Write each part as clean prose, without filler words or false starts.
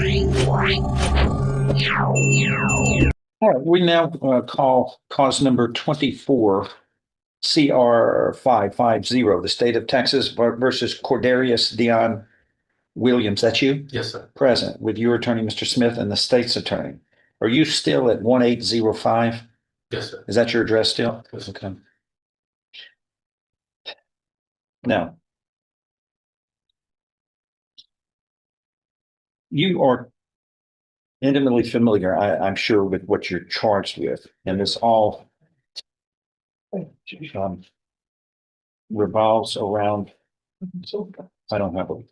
All right, we now call cause number 24, CR 550, the state of Texas versus Cordarius Dion Williams. That's you? Yes, sir. Present with your attorney, Mr. Smith, and the state's attorney. Are you still at 1805? Yes, sir. Is that your address still? Yes. Okay. Now, you are intimately familiar, I'm sure, with what you're charged with, and this all revolves around. I don't have a.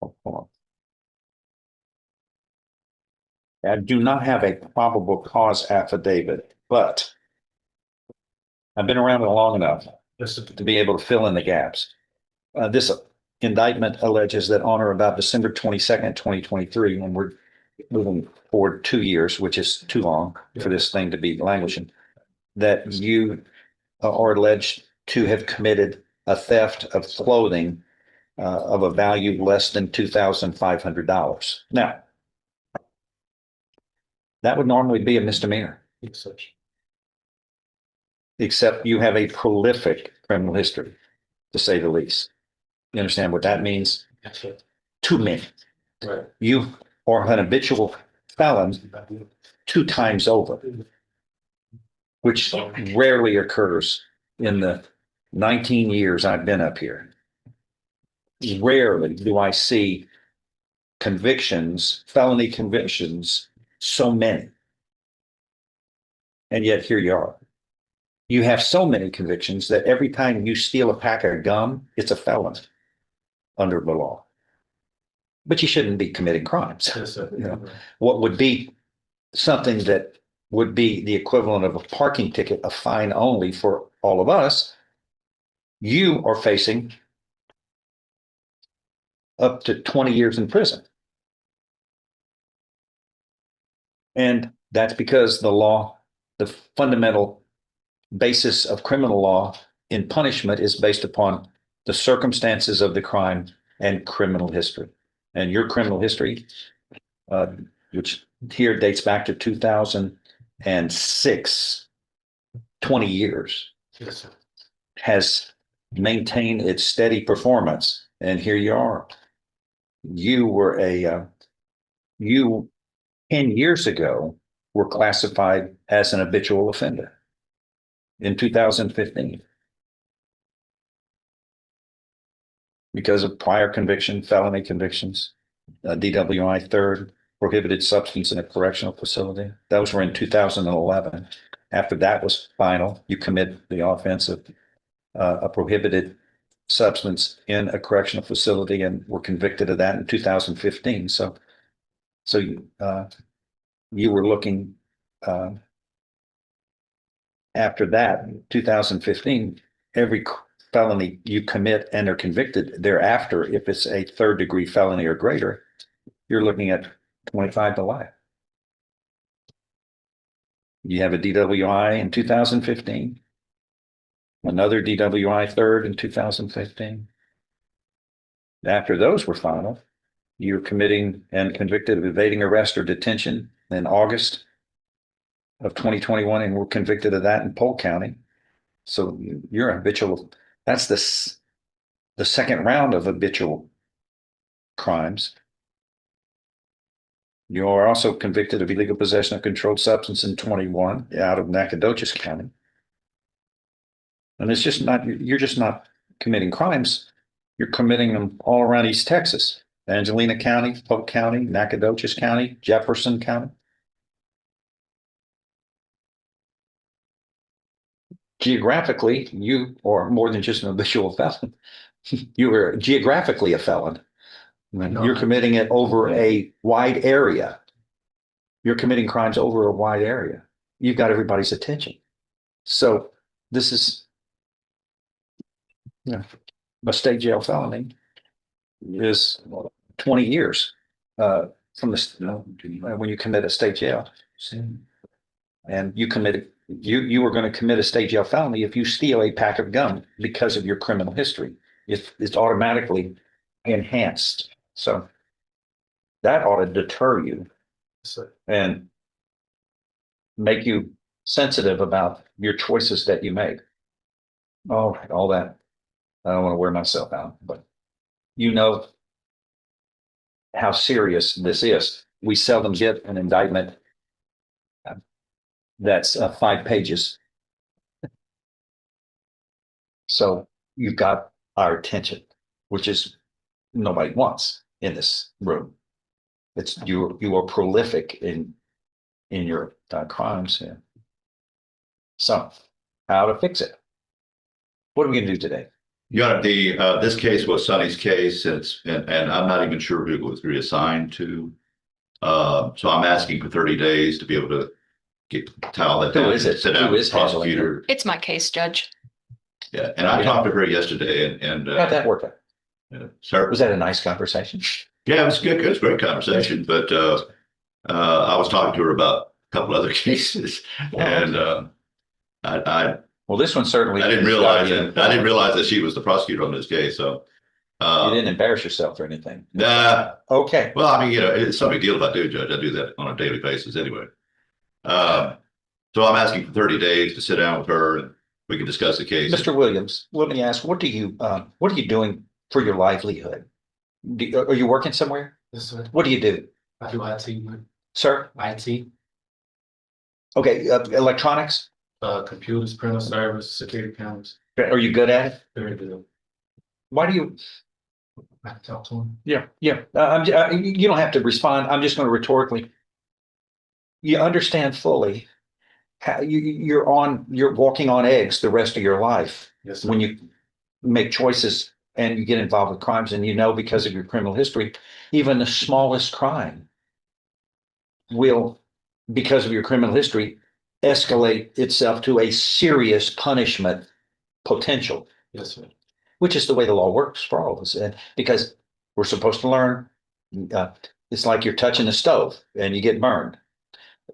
Hold on. I do not have a probable cause affidavit, but I've been around it long enough Yes, sir. to be able to fill in the gaps. This indictment alleges that on or about December 22nd, 2023, and we're moving forward 2 years, which is too long for this thing to be languishing, that you are alleged to have committed a theft of clothing of a value less than $2,500. Now, that would normally be a misdemeanor, Yes, sir. except you have a prolific criminal history, to say the least. You understand what that means? Yes, sir. Too many. Right. You are an habitual felon 2 times over, which rarely occurs in the 19 years I've been up here. Rarely do I see convictions, felony convictions, so many. And yet here you are. You have so many convictions that every time you steal a pack of gum, it's a felony under the law. But you shouldn't be committing crimes. Yes, sir. You know, what would be something that would be the equivalent of a parking ticket, a fine only for all of us, you are facing up to 20 years in prison. And that's because the law, the fundamental basis of criminal law in punishment is based upon the circumstances of the crime and criminal history. And your criminal history, which here dates back to 2006, 20 years, Yes, sir. has maintained its steady performance. And here you are. You were you 10 years ago were classified as an habitual offender in 2015 because of prior conviction, felony convictions, DWI third, prohibited substance in a correctional facility. Those were in 2011. After that was final, you commit the offense of a prohibited substance in a correctional facility and were convicted of that in 2015. So you were looking after that, 2015, every felony you commit and are convicted thereafter, if it's a 3rd degree felony or greater, you're looking at 25 to life. You have a DWI in 2015, another DWI third in 2015. After those were final, you're committing and convicted of evading arrest or detention in August of 2021, and were convicted of that in Polk County. So you're a habitual. That's the second round of habitual crimes. You are also convicted of illegal possession of controlled substance in 21 out of Nacogdoches County. And it's just not, you're just not committing crimes. You're committing them all around East Texas, Angelina County, Polk County, Nacogdoches County, Jefferson County. Geographically, you are more than just an habitual felon. You are geographically a felon. You're committing it over a wide area. You're committing crimes over a wide area. You've got everybody's attention. So this is, you know, a state jail felony is 20 years from the when you commit a state jail. And you were going to commit a state jail felony if you steal a pack of gum because of your criminal history. It's automatically enhanced. So that ought to deter you and make you sensitive about your choices that you make. Oh, all that. I don't want to wear myself out, but you know how serious this is. We seldom get an indictment that's 5 pages. So you've got our attention, which is nobody wants in this room. It's you are prolific in your crimes. Yeah. So how to fix it? What are we going to do today? This case was Sonny's case, and I'm not even sure who it was reassigned to. So I'm asking for 30 days to be able to tell that. Who is it? Sit down Who with is the prosecutor. It's my case, Judge. Yeah, and I talked to her yesterday, and How'd that work out? sir, Was that a nice conversation? yeah, it was good. It was a great conversation, but I was talking to her about a couple other cases, and Well, this one certainly. I didn't realize that she was the prosecutor on this case. So you didn't embarrass yourself or anything. Okay. Okay. Well, I mean, it's no big deal if I do, Judge. I do that on a daily basis anyway. So I'm asking for 30 days to sit down with her and we can discuss the case. Mr. Williams, let me ask, what are you doing for your livelihood? Are you working somewhere? Yes, sir. What do you do? I do IT, Sir? IT, Okay, electronics? computers, printer service, security cameras, Are you good at it? very good. Why do you? I can talk to him. Yeah. You don't have to respond. I'm just going to rhetorically. You understand fully how you're walking on eggs the rest of your life Yes, sir. when you make choices and you get involved with crimes, and because of your criminal history, even the smallest crime will, because of your criminal history, escalate itself to a serious punishment potential. Yes, sir. Which is the way the law works for all of us. And because we're supposed to learn, it's like you're touching the stove and you get burned.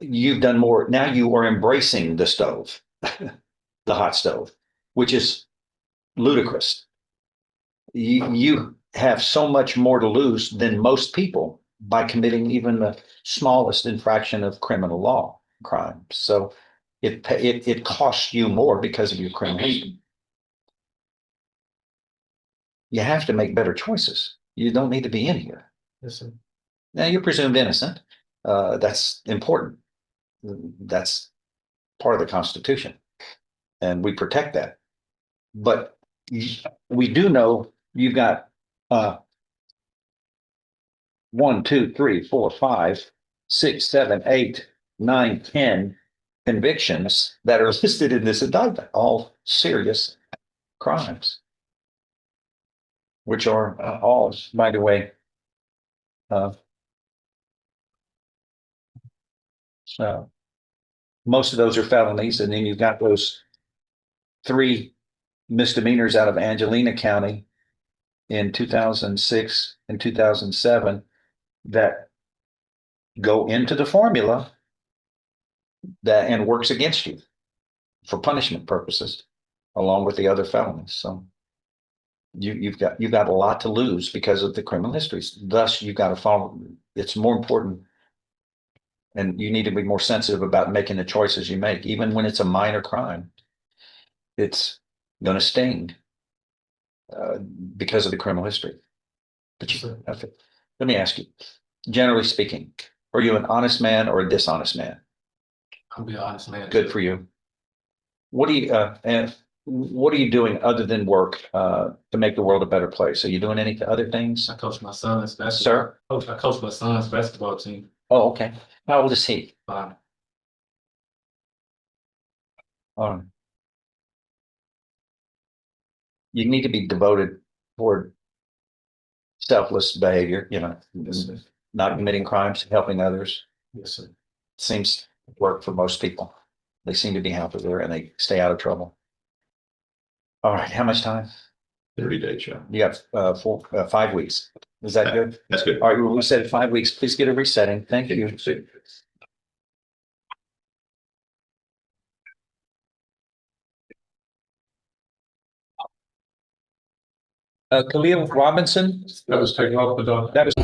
You've done more. Now you are embracing the stove, the hot stove, which is ludicrous. You have so much more to lose than most people by committing even the smallest infraction of criminal law crime. So it costs you more because of your criminal history. You have to make better choices. You don't need to be in here. Yes, sir. Now you're presumed innocent. That's important. That's part of the Constitution, and we protect that. But we do know you've got 1, 2, 3, 4, 5, 6, 7, 8, 9, 10 convictions that are listed in this indictment, all serious crimes, which are all, by the way, most of those are felonies. And then you've got those 3 misdemeanors out of Angelina County in 2006 and 2007 that go into the formula that and works against you for punishment purposes, along with the other felonies. So you've got a lot to lose because of the criminal histories. Thus, you've got to follow. It's more important, and you need to be more sensitive about making the choices you make, even when it's a minor crime. It's going to sting because of the criminal history. But let me ask you, generally speaking, are you an honest man or a dishonest man? I'll be honest, man. Good for you. What are you doing other than work to make the world a better place? Are you doing any other things? I coach my son's basketball. Sir? I coach my son's basketball team. Oh, okay. How old is he? 5. You need to be devoted toward selfless behavior, Yes, sir. not committing crimes, helping others. Yes, sir. Seems to work for most people. They seem to be happy there and they stay out of trouble. All right. How much time? 30 days, Joe. You got 5 weeks. Is that good? That's good. All right. We said 5 weeks. Please get a resetting. Thank you. Khalil Robinson. That was taken off the dock. That was.